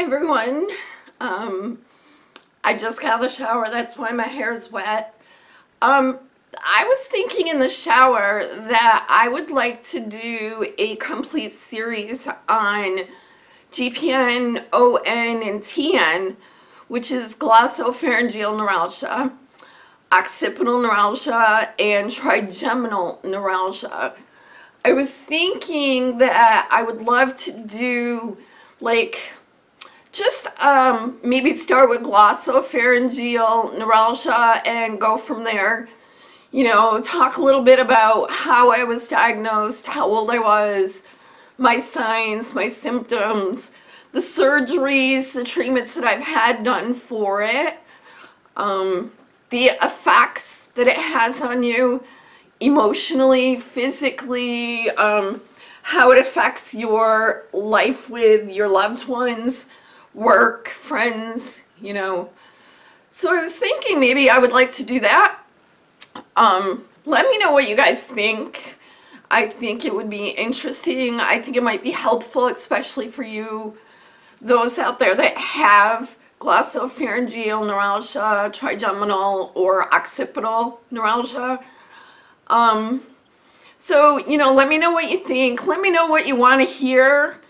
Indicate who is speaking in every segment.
Speaker 1: everyone. I just got out of the shower, that's why my hair is wet. I was thinking in the shower that I would like to do a complete series on GPN, ON, and TN, which is Glossopharyngeal Neuralgia, occipital neuralgia, and trigeminal neuralgia. I was thinking that I would love to do just maybe start with glossopharyngeal neuralgia and go from there. You know, talk a little bit about how I was diagnosed, how old I was, my signs, my symptoms, the surgeries, the treatments that I've had done for it, the effects that it has on you emotionally, physically, how it affects your life with your loved ones, work, friends, you know. So I was thinking maybe I would like to do that. Let me know what you guys think. I think it would be interesting. I think it might be helpful, especially for you, those out there that have glossopharyngeal neuralgia, trigeminal, or occipital neuralgia. So, you know, let me know what you think. Let me know what you want to hear.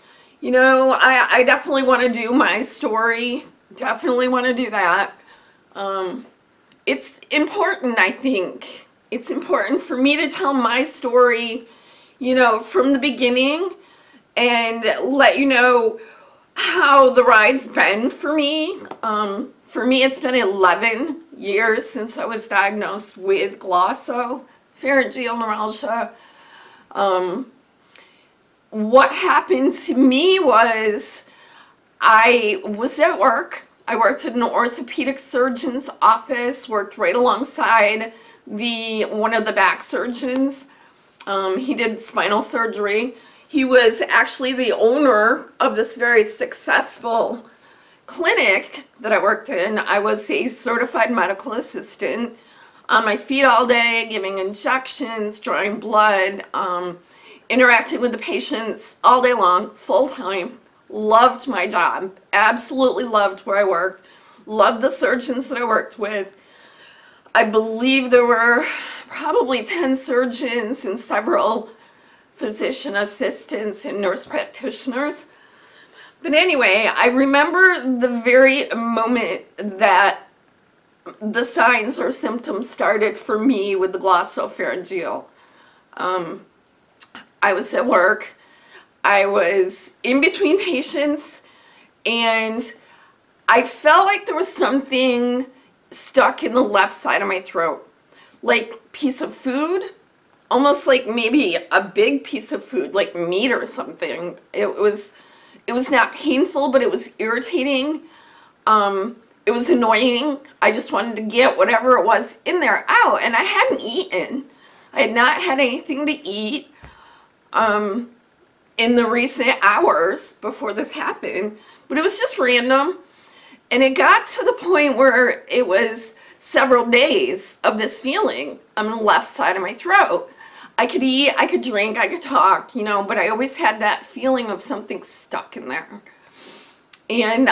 Speaker 1: You know, I definitely want to do my story. Definitely want to do that. It's important, I think. It's important for me to tell my story, you know, from the beginning and let you know how the ride's been for me. For me, it's been 11 years since I was diagnosed with glossopharyngeal neuralgia. What happened to me was I was at work. I worked at an orthopedic surgeon's office, worked right alongside one of the back surgeons. He did spinal surgery. He was actually the owner of this very successful clinic that I worked in. I was a certified medical assistant on my feet all day, giving injections, drawing blood, interacting with the patients all day long, full time. Loved my job, absolutely loved where I worked, loved the surgeons that I worked with. I believe there were probably 10 surgeons and several physician assistants and nurse practitioners. But anyway, I remember the very moment that the signs or symptoms started for me with the glossopharyngeal. I was at work. I was in between patients, and I felt like there was something stuck in the left side of my throat, like piece of food, almost like maybe a big piece of food, like meat or something. It was not painful, but it was irritating. It was annoying. I just wanted to get whatever it was in there out, and I hadn't eaten. I had not had anything to eat in the recent hours before this happened, but it was just random. And it got to the point where it was several days of this feeling on the left side of my throat. I could eat, I could drink, I could talk, you know, but I always had that feeling of something stuck in there. And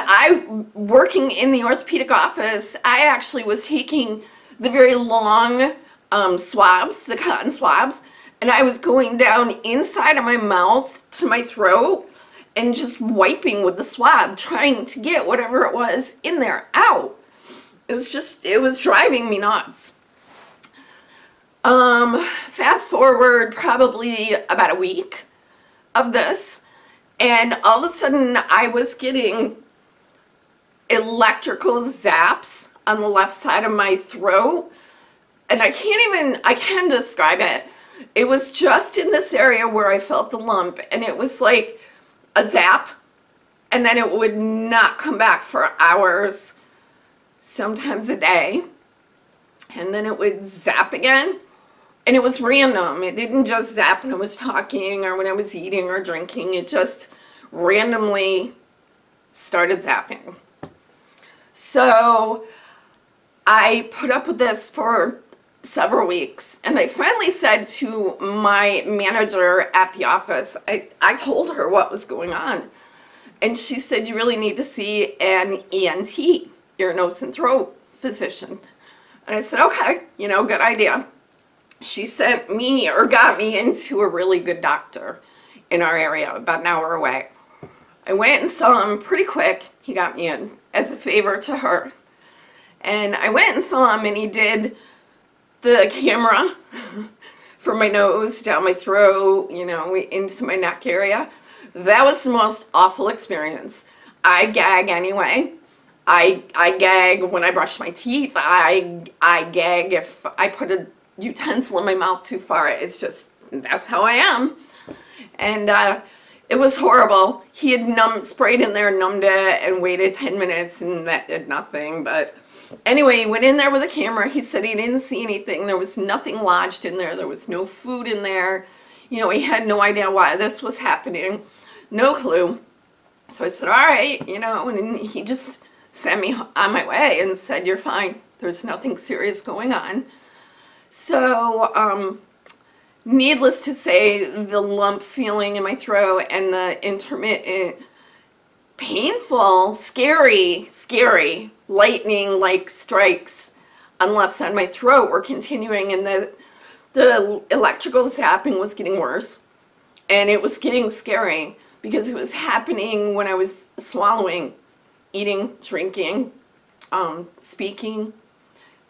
Speaker 1: working in the orthopedic office, I actually was taking the very long swabs, the cotton swabs, and I was going down inside of my mouth to my throat and just wiping with the swab, trying to get whatever it was in there out. It was driving me nuts. Fast forward probably about a week of this, and all of a sudden I was getting electrical zaps on the left side of my throat, and I can't describe it. It was just in this area where I felt the lump, and it was like a zap, and then it would not come back for hours, sometimes a day, and then it would zap again. And it was random. It didn't just zap when I was talking or when I was eating or drinking. It just randomly started zapping. So I put up with this for several weeks, and I finally said to my manager at the office, I told her what was going on. And she said, you really need to see an ENT, ear, nose, and throat physician. And I said, okay, you know, good idea. She sent me, or got me, into a really good doctor in our area, about an hour away. I went and saw him pretty quick. He got me in as a favor to her. And I went and saw him, and he did the camera from my nose down my throat, you know, into my neck area. That was the most awful experience. I gag anyway. I gag when I brush my teeth. I gag if I put a utensil in my mouth too far. It's just, that's how I am. And it was horrible. He had sprayed in there, numbed it, and waited 10 minutes, and that did nothing. But anyway, he went in there with a camera. He said he didn't see anything. There was nothing lodged in there. There was no food in there. You know, he had no idea why this was happening. No clue. So I said, all right, you know, and he just sent me on my way and said, you're fine. There's nothing serious going on. So, needless to say, the lump feeling in my throat and the intermittent, painful, scary, lightning-like strikes on the left side of my throat were continuing, and the electrical zapping was getting worse, and it was getting scary because it was happening when I was swallowing, eating, drinking, speaking,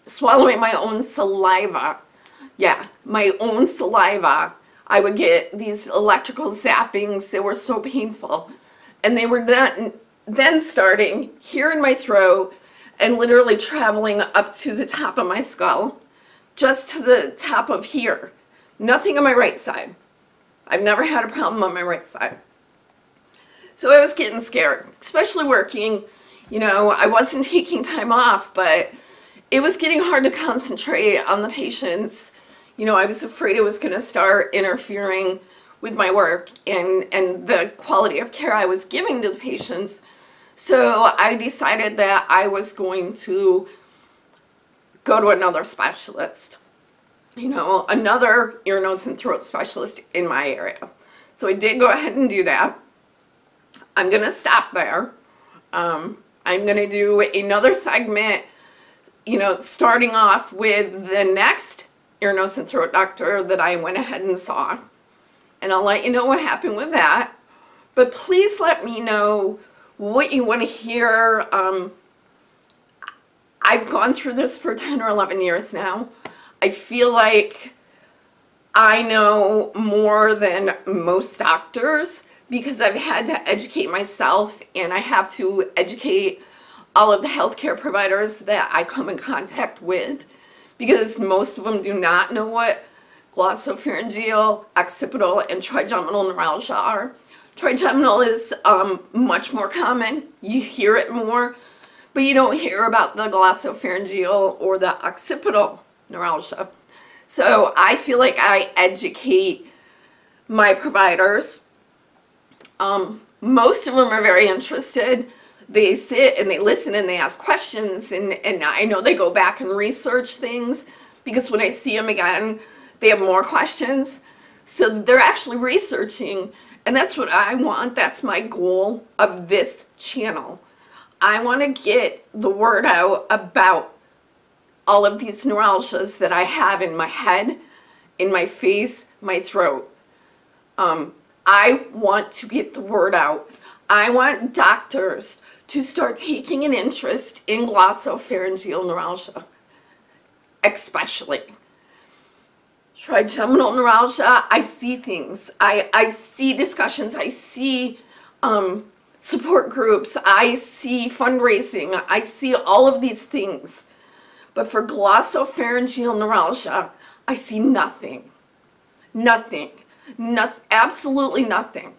Speaker 1: swallowing my own saliva. Yeah, my own saliva. I would get these electrical zappings that were so painful. And they were then starting here in my throat and literally traveling up to the top of my skull, just to the top of here. Nothing on my right side. I've never had a problem on my right side. So I was getting scared, especially working. You know, I wasn't taking time off, but it was getting hard to concentrate on the patients. You know, I was afraid it was going to start interfering with my work and the quality of care I was giving to the patients. So I decided that I was going to go to another specialist, you know, another ear, nose, and throat specialist in my area. So I did go ahead and do that. I'm going to stop there. I'm going to do another segment, you know, starting off with the next ear, nose, and throat doctor that I went ahead and saw. And I'll let you know what happened with that. But please let me know what you want to hear. I've gone through this for 10 or 11 years now. I feel like I know more than most doctors because I've had to educate myself, and I have to educate all of the healthcare providers that I come in contact with, because most of them do not know what glossopharyngeal, occipital, and trigeminal neuralgia are. Trigeminal is much more common. You hear it more, but you don't hear about the glossopharyngeal or the occipital neuralgia. So I feel like I educate my providers. Most of them are very interested. They sit and they listen and they ask questions, and I know they go back and research things, because when I see them again, they have more questions. So they're actually researching, and that's what I want. That's my goal of this channel. I want to get the word out about all of these neuralgias that I have in my head, in my face, my throat. I want to get the word out. I want doctors to start taking an interest in glossopharyngeal neuralgia, especially. Trigeminal neuralgia, I see things. I see discussions. I see support groups. I see fundraising. I see all of these things. But for glossopharyngeal neuralgia, I see nothing. Nothing. Absolutely nothing.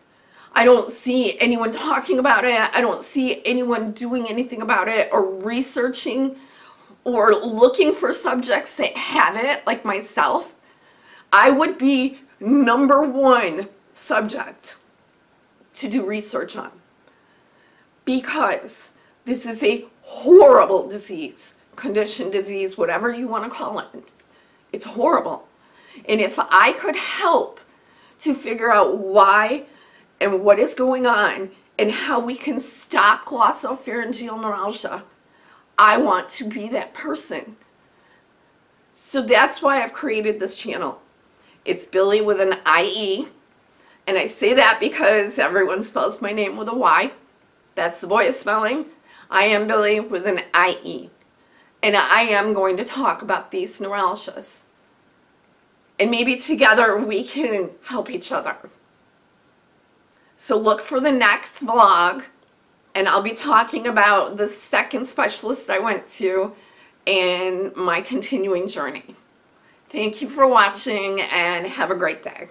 Speaker 1: I don't see anyone talking about it. I don't see anyone doing anything about it or researching or looking for subjects that have it, like myself. I would be #1 subject to do research on, because this is a horrible disease, condition, disease, whatever you want to call it. It's horrible. And if I could help to figure out why and what is going on and how we can stop glossopharyngeal neuralgia. I want to be that person. So that's why I've created this channel. It's Billy with an IE. And I say that because everyone spells my name with a Y. That's the way of spelling. I am Billy with an IE. And I am going to talk about these neuralgias. And maybe together we can help each other. So look for the next vlog. And I'll be talking about the second specialist I went to and my continuing journey. Thank you for watching and have a great day.